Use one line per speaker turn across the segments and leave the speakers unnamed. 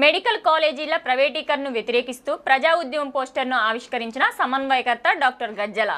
Medical కాలేజీల ప్రైవేటీకరణను వ్యతిరేకిస్తూ ప్రజా ఉద్యమం పోస్టర్ను ఆవిష్కరించిన సమన్వయకర్త డాక్టర్ గజ్జల.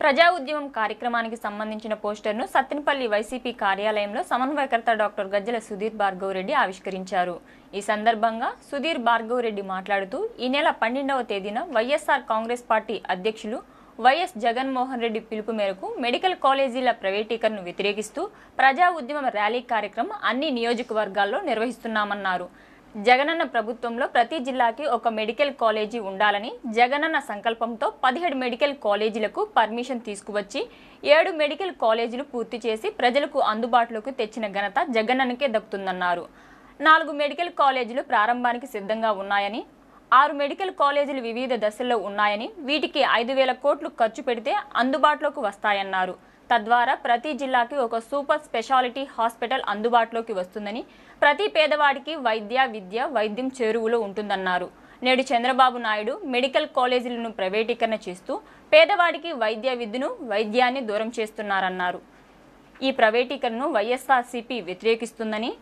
ప్రజా ఉద్యమం కార్యక్రమానికి సంబంధించిన పోస్టర్ను సత్తెనపల్లి వైసీపీ కార్యాలయంలో సమన్వయకర్త డాక్టర్ గజ్జల సుధీర్ భార్గవ్ రెడ్డి ఆవిష్కరించారు. ఈ సందర్భంగా సుధీర్ భార్గవ్ రెడ్డి మాట్లాడుతూ ఈ నెల 12వ తేదీన వైఎస్ఆర్ కాంగ్రెస్ పార్టీ అధ్యక్షులు వైఎస్ జగన్మోహన్ రెడ్డి పిలుపు మేరకు మెడికల్ కాలేజీల ప్రైవేటీకరణను వ్యతిరేకిస్తూ ప్రజా ఉద్యమం ర్యాలీ కార్యక్రమం అన్ని నియోజకవర్గాల్లో నిర్వహిస్తున్నామన్నారు. జగనన్న ప్రభుత్వంలో ప్రతి జిల్లాకి ఒక మెడికల్ కాలేజీ ఉండాలని జగనన్న సంకల్పంతో 17 మెడికల్ కాలేజీలకు పర్మిషన్ తీసుకువచ్చి 7 మెడికల్ కాలేజీలు పూర్తి చేసి ప్రజలకు అందుబాటులోకి తెచ్చిన ఘనత జగనన్నకే దక్కుతుందన్నారు. 4 మెడికల్ కాలేజీలు ప్రారంభానికి సిద్ధంగా ఉన్నాయని, 6 మెడికల్ కాలేజీలు వివిధ దశల్లో ఉన్నాయని, వీటికి 5,000 కోట్లు ఖర్చు పెడితే అందుబాటులోకి వస్తాయన్నారు. తద్వారా ప్రతి జిల్లాకి ఒక సూపర్ స్పెషాలిటీ హాస్పిటల్ అందుబాటులోకి వస్తుందని, ప్రతి పేదవాడికి వైద్యం చేరువలో ఉంటుందన్నారు. నేడు చంద్రబాబు నాయుడు మెడికల్ కాలేజీలను ప్రైవేటీకరణ చేస్తూ పేదవాడికి వైద్యాన్ని దూరం చేస్తున్నారన్నారు. ఈ ప్రైవేటీకరణను వైఎస్ఆర్సీపీ వ్యతిరేకిస్తుందని,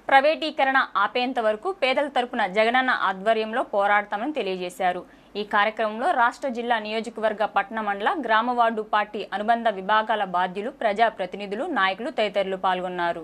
ప్రైవేటీకరణ ఆపేంత వరకు పేదల తరపున జగనన్న ఆధ్వర్యంలో పోరాడతామని తెలియజేశారు. ఈ కార్యక్రమంలో రాష్ట్ర జిల్లా నియోజకవర్గ పట్టణ మండల గ్రామ వార్డు పార్టీ అనుబంధ విభాగాల బాధ్యులు, ప్రజా ప్రతినిధులు, నాయకులు తదితరులు పాల్గొన్నారు.